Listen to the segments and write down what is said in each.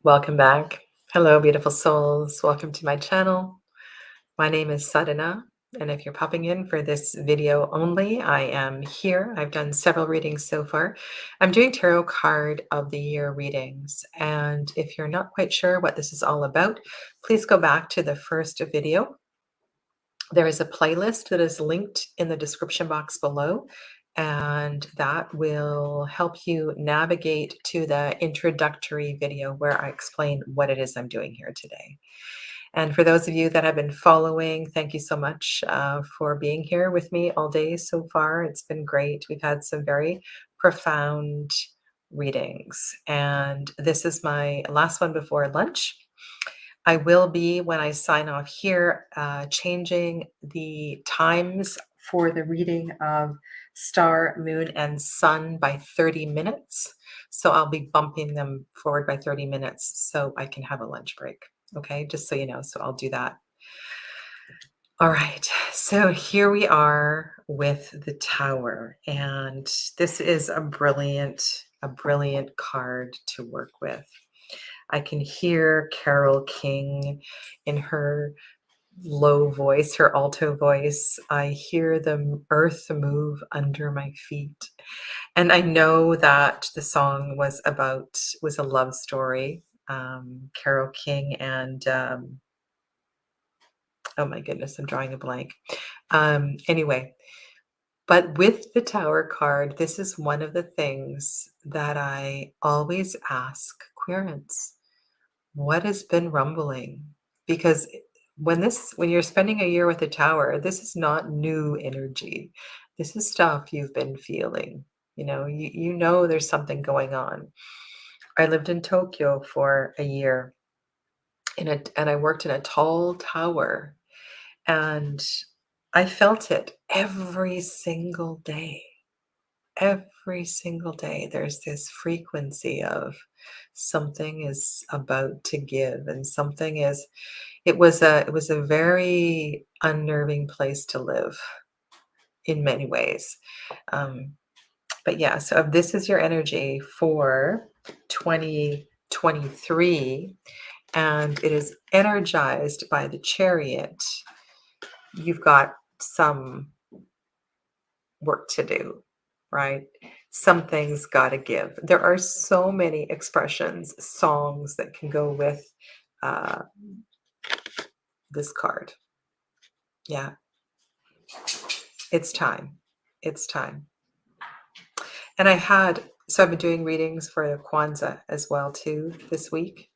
Welcome back. Hello, beautiful souls. Welcome to my channel. My name is Sadhana, and if you're popping in for this video only, I am here. I've done several readings so far. I'm doing tarot card of the year readings, and if you're not quite sure what this is all about, please go back to the first video. There is a playlist that is linked in the description box below, and that will help you navigate to the introductory video where I explain what it is I'm doing here today. And for those of you that have been following, thank you so much for being here with me all day so far. It's been great. We've had some very profound readings, and this is my last one before lunch. I will be, when I sign off here, changing the times for the reading of star, moon, and sun by 30 minutes. So I'll be bumping them forward by 30 minutes so I can have a lunch break. Okay, just so you know. So I'll do that. All right. So here we are with the Tower. And this is a brilliant card to work with. I can hear Carol King in her low voice, her alto voice. I hear the earth move under my feet. And I know that the song was a love story. Carol King and, oh my goodness, I'm drawing a blank. Anyway, but with the Tower card, this is one of the things that I always ask querents. What has been rumbling? Because when you're spending a year with the Tower, this is not new energy. This is stuff you've been feeling. You know there's something going on. I lived in Tokyo for a year and I worked in a tall tower, and I felt it every single day. Every single day there's this frequency of something is about to give, and it was a very unnerving place to live in many ways. But yeah, so if this is your energy for 2023 and it is energized by the Chariot, you've got some work to do, right? Something's got to give. There are so many expressions, songs that can go with uh, this card. Yeah, it's time. It's time. And so I've been doing readings for Kwanzaa as well too this week.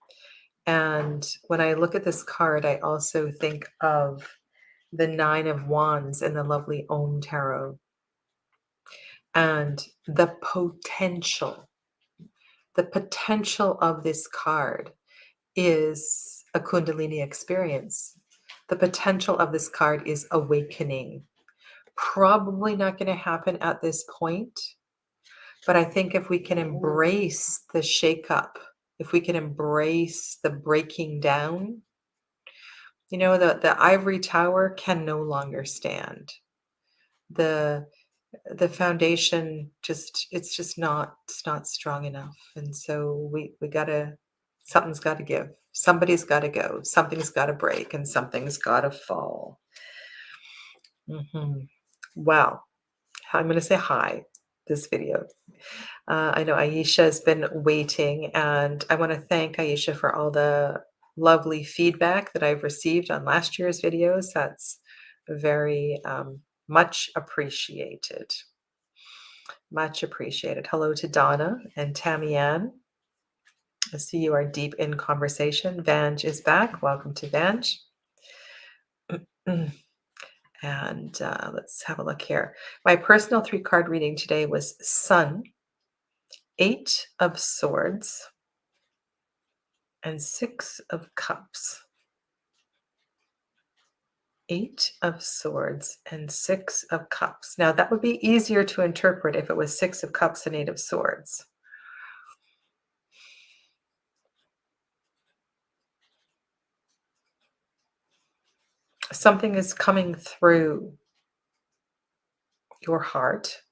And when I look at this card, I also think of the Nine of Wands in the lovely Om Tarot, and the potential of this card is a Kundalini experience. The potential of this card is awakening. Probably not going to happen at this point, but I think if we can embrace the shakeup, if we can embrace the breaking down, the ivory tower can no longer stand. The the foundation it's not strong enough, and so we gotta something's got to give, somebody's got to go, something's got to break, and something's got to fall. Well, I'm going to say hi this video. I know Aisha has been waiting, and I want to thank Aisha for all the lovely feedback that I've received on last year's videos. That's very much appreciated. Much appreciated. Hello to Donna and Tammy Ann. I see you are deep in conversation. Vange is back. Welcome to Vange. And let's have a look here. My personal 3-card reading today was Sun, 8 of Swords, and 6 of Cups. 8 of Swords and 6 of Cups. Now, that would be easier to interpret if it was 6 of Cups and 8 of Swords. Something is coming through your heart,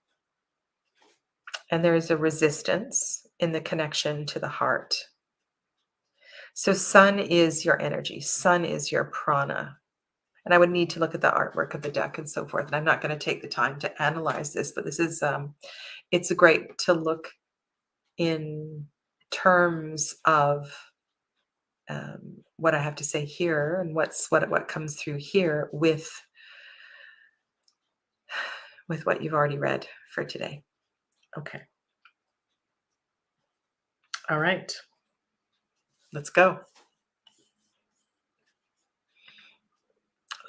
and there is a resistance in the connection to the heart. So sun is your energy, sun is your prana. And I would need to look at the artwork of the deck and so forth. And I'm not going to take the time to analyze this, but this is it's great to look in terms of what I have to say here and what comes through here with what you've already read for today. Okay. All right. Let's go.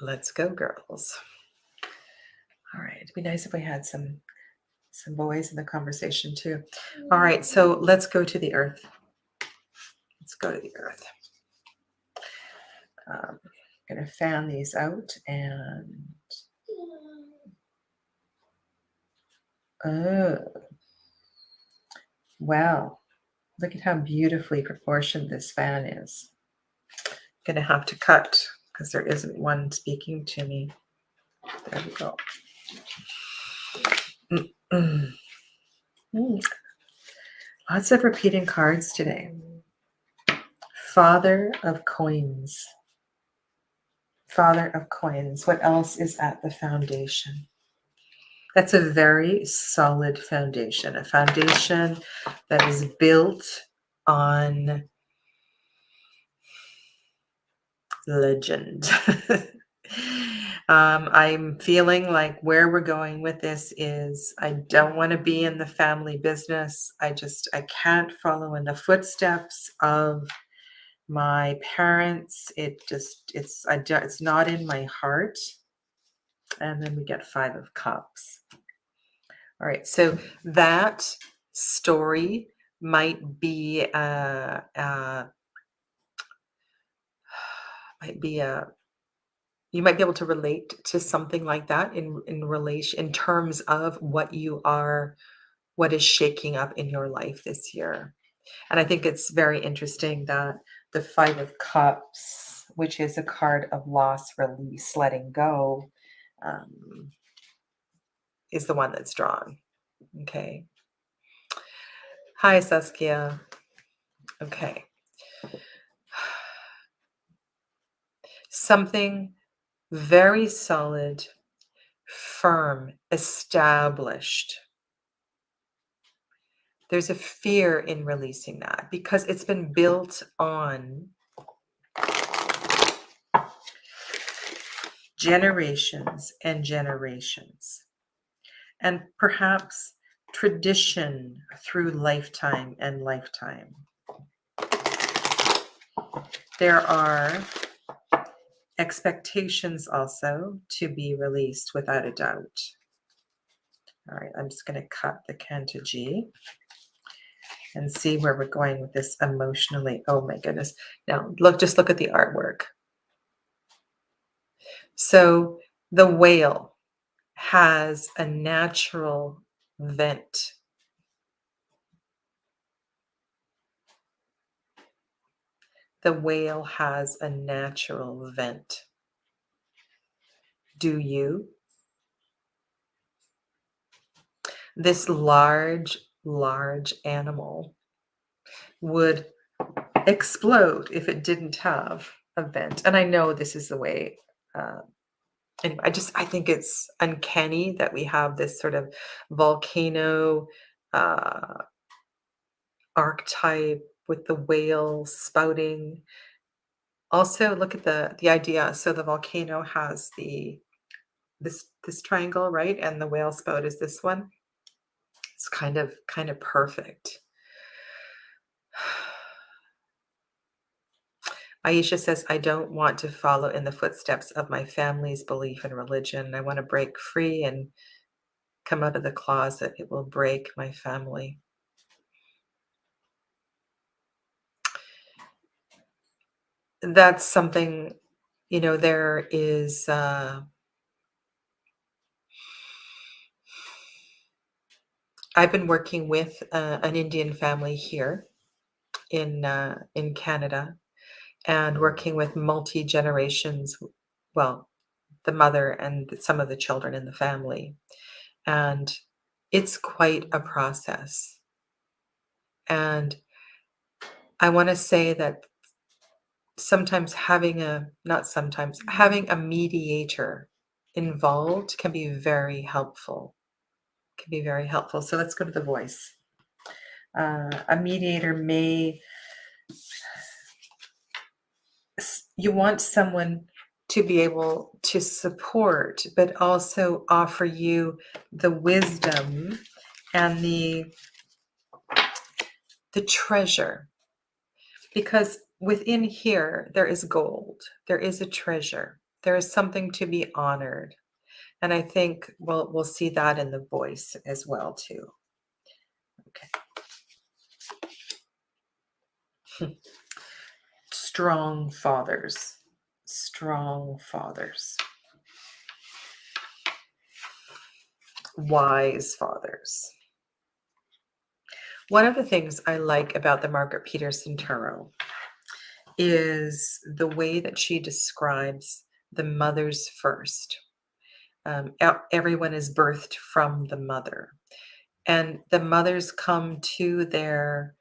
Let's go, girls. All right. It'd be nice if we had some boys in the conversation too. All right. So let's go to the earth. Let's go to the earth. I'm going to fan these out and oh, wow. Look at how beautifully proportioned this fan is. I'm going to have to cut because there isn't one speaking to me. There we go. Lots of repeating cards today. Father of coins. Father of coins. What else is at the foundation? That's a very solid foundation, a foundation that is built on legend. I'm feeling like where we're going with this is I don't want to be in the family business. I can't follow in the footsteps of my parents. It's not in my heart. And then we get 5 of Cups. All right, so that story might be you might be able to relate to something like that in relation in terms of what is shaking up in your life this year. And I think it's very interesting that the 5 of Cups, which is a card of loss, release, letting go, is the one that's drawn. Okay. Hi, Saskia. Okay. Something very solid, firm, established. There's a fear in releasing that because it's been built on generations and generations, and perhaps tradition through lifetime and lifetime. There are expectations also to be released without a doubt. All right, I'm just going to cut the Canto G and see where we're going with this emotionally. Oh my goodness. Now, just look at the artwork. So the whale has a natural vent. The whale has a natural vent. Do you? This large animal would explode if it didn't have a vent. And I know this is the way, anyway, I think it's uncanny that we have this sort of volcano archetype with the whale spouting. Also, look at the idea. So the volcano has this triangle, right? And the whale spout is this one. It's kind of perfect. Aisha says, I don't want to follow in the footsteps of my family's belief in religion. I want to break free and come out of the closet. It will break my family. That's something, there is I've been working with an Indian family here in Canada, and working with multi-generations, well, the mother and some of the children in the family. And it's quite a process. And I want to say that sometimes not sometimes, having a mediator involved can be very helpful. Can be very helpful. So let's go to the voice. A mediator you want someone to be able to support, but also offer you the wisdom and the treasure. Because within here, there is gold, there is a treasure, there is something to be honored. And I think we'll see that in the voice as well, too. Okay. Strong fathers. Strong fathers. Wise fathers. One of the things I like about the Margaret Peterson Tarot is the way that she describes the mothers first. Everyone is birthed from the mother, and the mothers come to their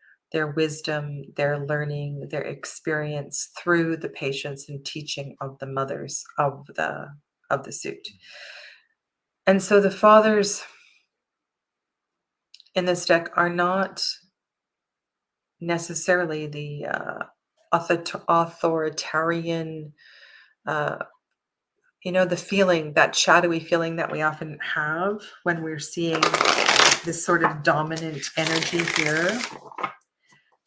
wisdom, their learning, their experience through the patience and teaching of the mothers of the suit. And so the fathers in this deck are not necessarily the authoritarian, the feeling, that shadowy feeling that we often have when we're seeing this sort of dominant energy here.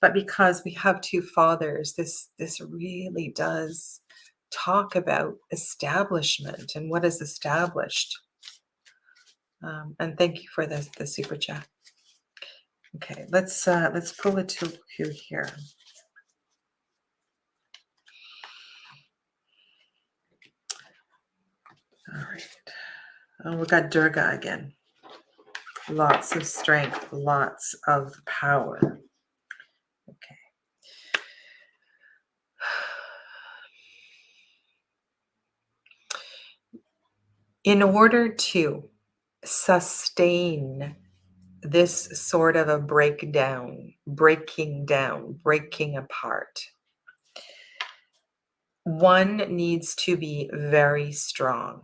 But because we have two fathers, this really does talk about establishment and what is established. And thank you for the super chat. Okay, let's pull a two here. All right. Oh, we got Durga again. Lots of strength, lots of power. Okay. In order to sustain this sort of a breaking down, breaking apart, one needs to be very strong.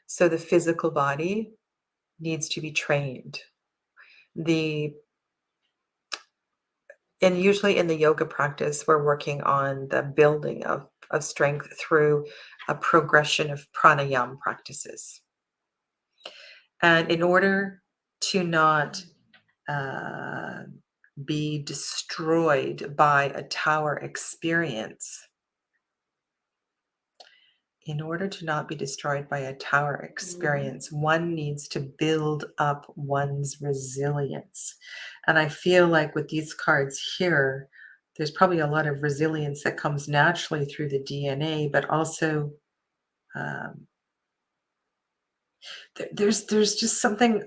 So the physical body needs to be trained. And usually in the yoga practice, we're working on the building of strength through a progression of pranayama practices. And in order to not be destroyed by a tower experience, one needs to build up one's resilience. And I feel like with these cards here, there's probably a lot of resilience that comes naturally through the DNA, but also there's just something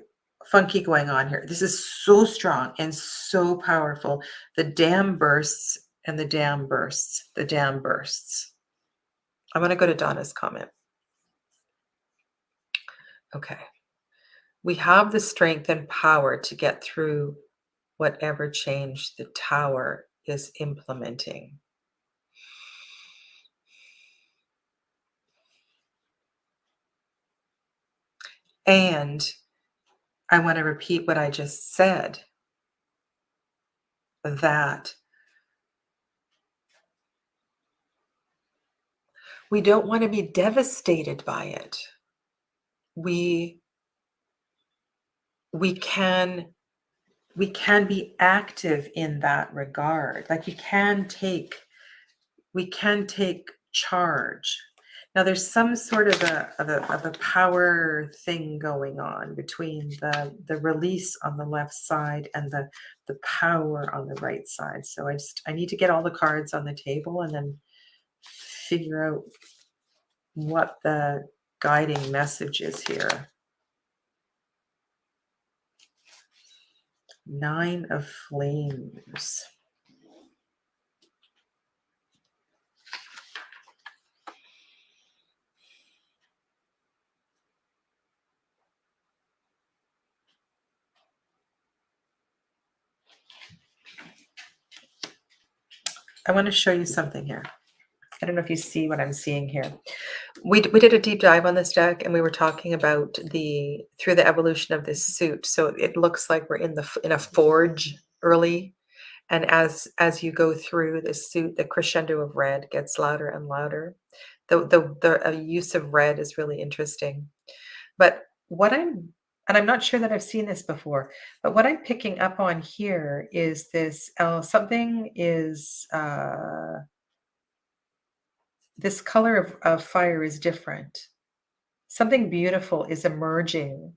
funky going on here. This is so strong and so powerful. The dam bursts and the dam bursts. The dam bursts. I'm going to go to Donna's comment. Okay. We have the strength and power to get through whatever change the tower is implementing. And I want to repeat what I just said, that we don't want to be devastated by it. We can be active in that regard. Like we can take charge. Now there's some sort of a power thing going on between the release on the left side and the power on the right side. So I need to get all the cards on the table and then figure out what the guiding message is here. 9 of Flames. I want to show you something here. I don't know if you see what I'm seeing here. We did a deep dive on this deck, and we were talking about through the evolution of this suit. So it looks like we're in a forge early, and as you go through the suit, the crescendo of red gets louder and louder. The use of red is really interesting. But I'm not sure that I've seen this before, but what I'm picking up on here is this, something is, this color of fire is different. Something beautiful is emerging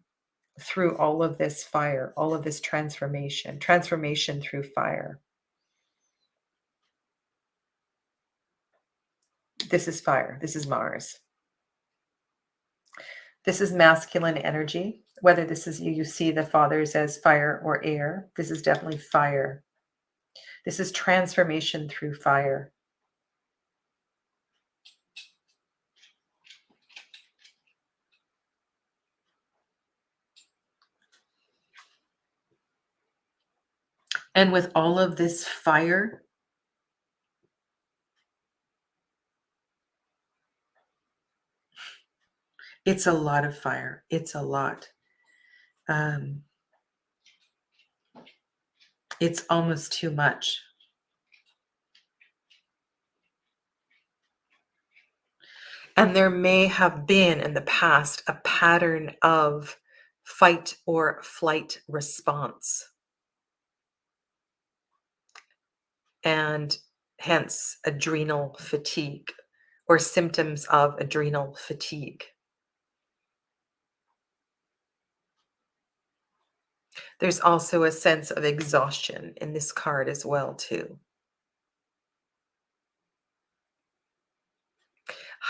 through all of this fire, all of this transformation through fire. This is fire. This is Mars. This is masculine energy. Whether this is you see the fathers as fire or air, this is definitely fire. This is transformation through fire. And with all of this fire, it's a lot of fire. It's a lot. It's almost too much. And there may have been in the past a pattern of fight or flight response, and hence adrenal fatigue or symptoms of adrenal fatigue. There's also a sense of exhaustion in this card as well, too.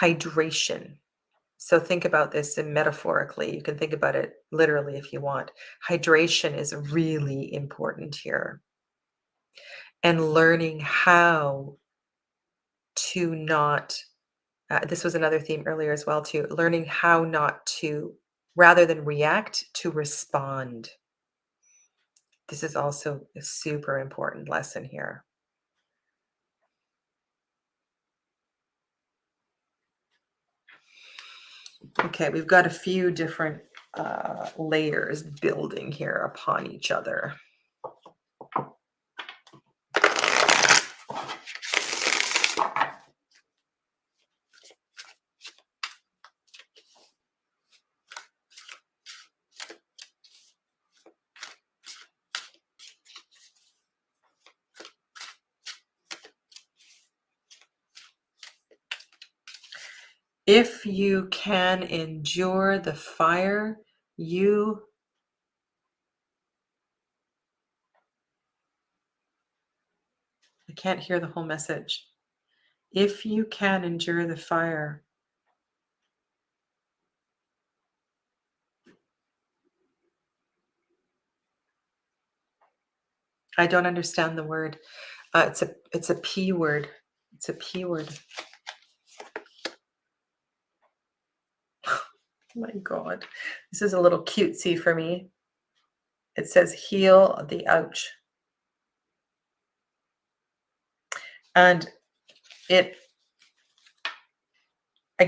Hydration. So think about this in metaphorically. You can think about it literally if you want. Hydration is really important here. And learning how to not, this was another theme earlier as well, too. Learning how not to, rather than react, to respond. This is also a super important lesson here. Okay, we've got a few different layers building here upon each other. If you can endure the fire, I can't hear the whole message. If you can endure the fire, I don't understand the word. It's a P word. It's a P word. Oh my God. This is a little cutesy for me. It says heal the ouch. And I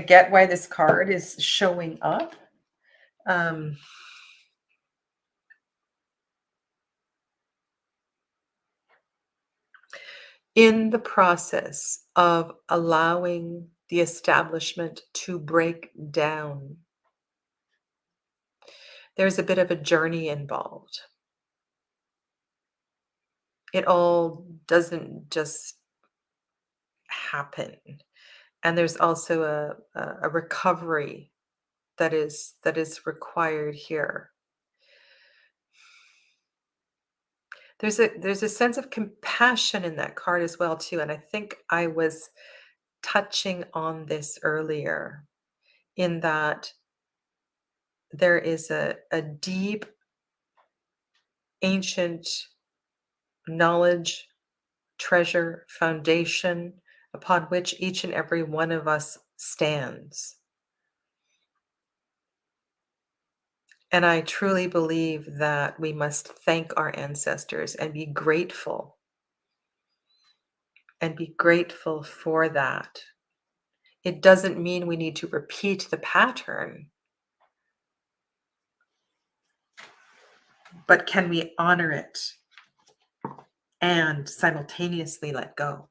get why this card is showing up. In the process of allowing the establishment to break down, there's a bit of a journey involved. It all doesn't just happen. And there's also a recovery that is required here. There's a sense of compassion in that card as well too, and I think I was touching on this earlier, in that there is a deep ancient knowledge, treasure, foundation upon which each and every one of us stands. And I truly believe that we must thank our ancestors and be grateful and be grateful for that. It doesn't mean we need to repeat the pattern, but can we honor it and simultaneously let go?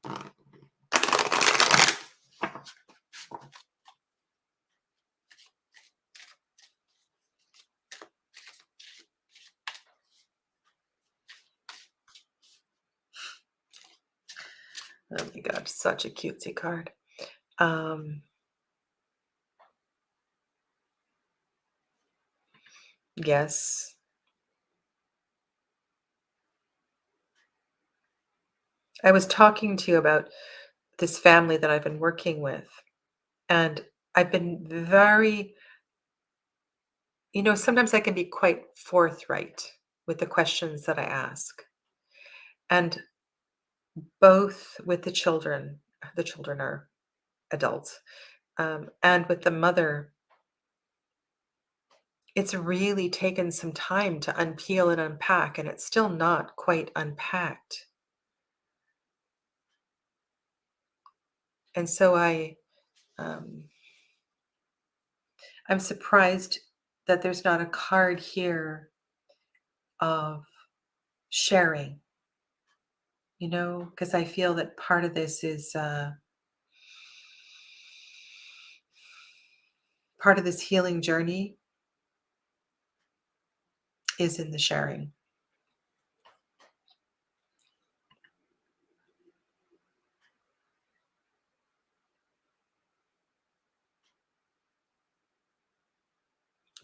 Oh my God, such a cutesy card. Yes. I was talking to you about this family that I've been working with, and I've been very, sometimes I can be quite forthright with the questions that I ask. And both with the children are adults, and with the mother, it's really taken some time to unpeel and unpack, and it's still not quite unpacked. And so um, I'm surprised that there's not a card here of sharing, because I feel that part of this is part of this healing journey is in the sharing.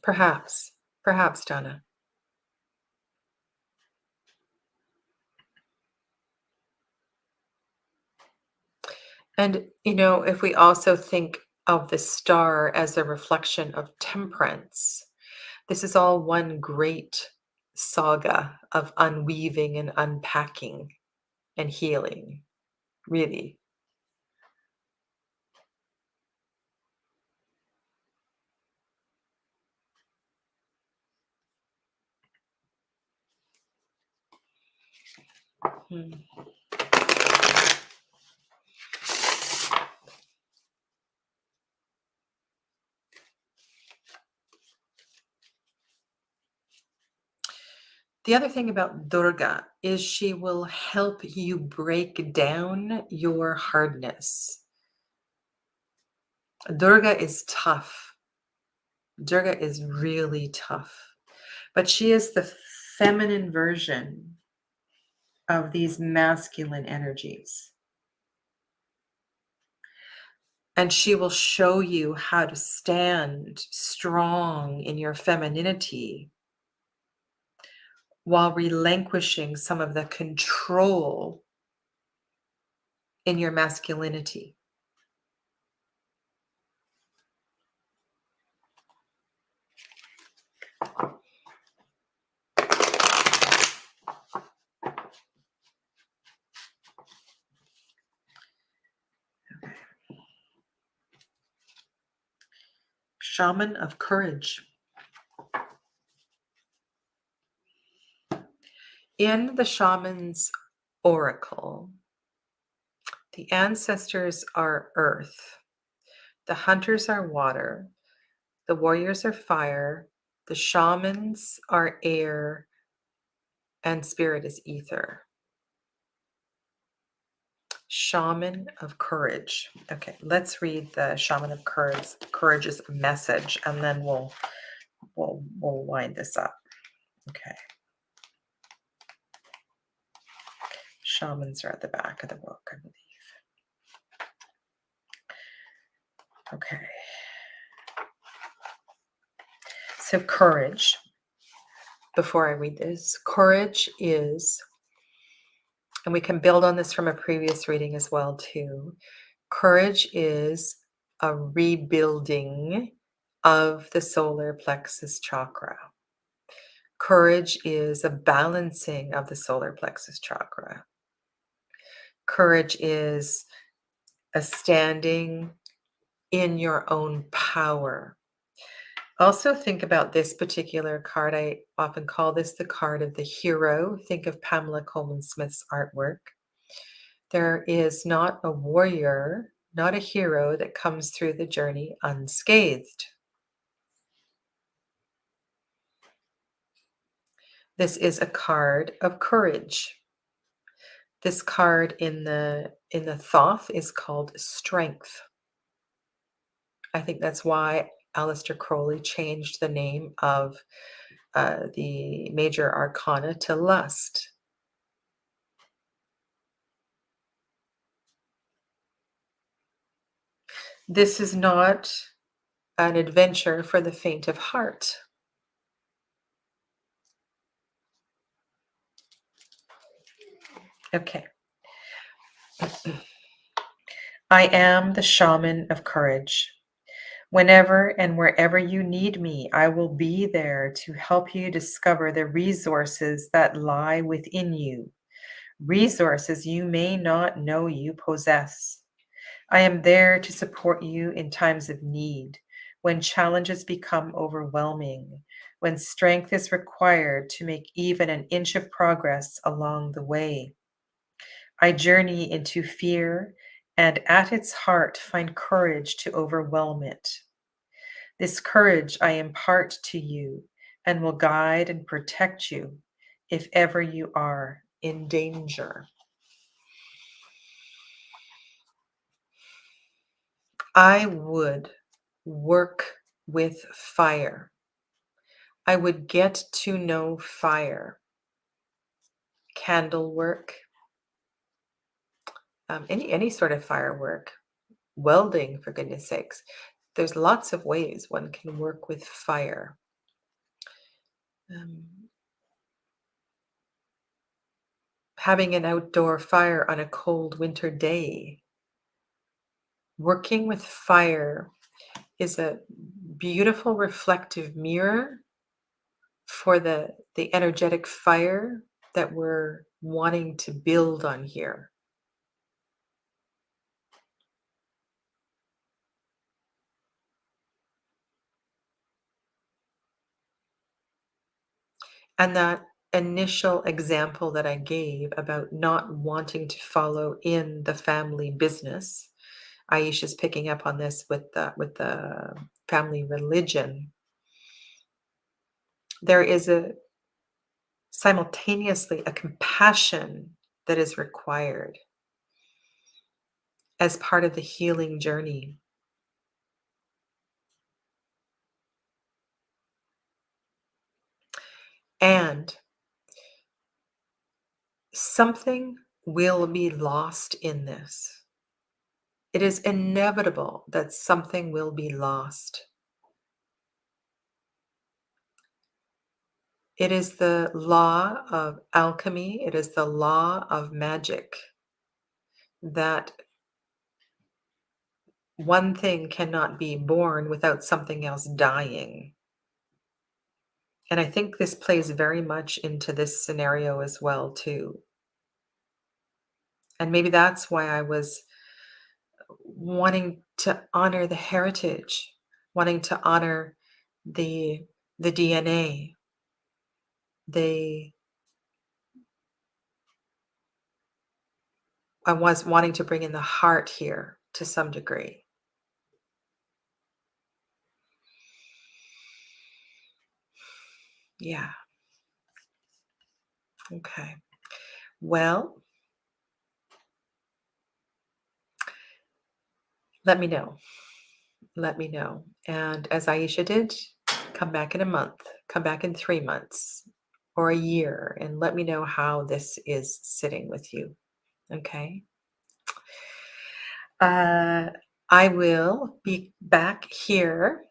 Perhaps, Donna. And, if we also think of the star as a reflection of temperance, this is all one great saga of unweaving and unpacking and healing, really. Hmm. The other thing about Durga is she will help you break down your hardness. Durga is tough. Durga is really tough. But she is the feminine version of these masculine energies. And she will show you how to stand strong in your femininity while relinquishing some of the control in your masculinity. Shaman of courage. In the shaman's oracle, the ancestors are earth, the hunters are water, the warriors are fire, the shamans are air, and spirit is ether. Shaman of courage. Okay, let's read the shaman of courage's message, and then we'll wind this up. Okay. Shamans are at the back of the book, I believe. Okay. So courage, before I read this, courage is, and we can build on this from a previous reading as well too, courage is a rebuilding of the solar plexus chakra. Courage is a balancing of the solar plexus chakra. Courage is a standing in your own power. Also think about this particular card. I often call this the card of the hero. Think of Pamela Coleman Smith's artwork. There is not a warrior, not a hero that comes through the journey unscathed. This is a card of courage. This card in the Thoth is called Strength. I think that's why Aleister Crowley changed the name of the major arcana to Lust. This is not an adventure for the faint of heart. Okay. I am the shaman of courage. Whenever and wherever you need me, I will be there to help you discover the resources that lie within you, resources you may not know you possess. I am there to support you in times of need, when challenges become overwhelming, when strength is required to make even an inch of progress along the way. I journey into fear and at its heart find courage to overwhelm it. This courage I impart to you and will guide and protect you if ever you are in danger. I would work with fire. I would get to know fire, candle work, any sort of firework, welding, for goodness sakes. There's lots of ways one can work with fire. Um, Having an outdoor fire on a cold winter day. Working with fire is a beautiful reflective mirror for the energetic fire that we're wanting to build on here. And that initial example that I gave about not wanting to follow in the family business, Aisha's picking up on this with the family religion. There is a simultaneously a compassion that is required as part of the healing journey. And something will be lost in this. It is inevitable that something will be lost. It is the law of alchemy, it is the law of magic that one thing cannot be born without something else dying. And I think this plays very much into this scenario as well, too. And maybe that's why I was wanting to honor the heritage, wanting to honor the DNA, the I was wanting to bring in the heart here to some degree. Yeah. Okay. Well, let me know. Let me know. And as Aisha did, come back in a month, come back in 3 months or a year, and let me know how this is sitting with you. Okay. Uh, I will be back here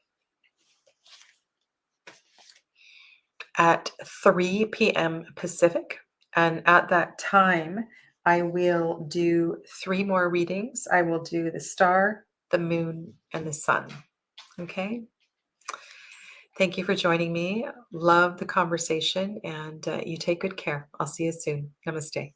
at 3 p.m. Pacific. And at that time, I will do 3 more readings. I will do the star, the moon, and the sun. Okay. Thank you for joining me. Love the conversation, and you take good care. I'll see you soon. Namaste.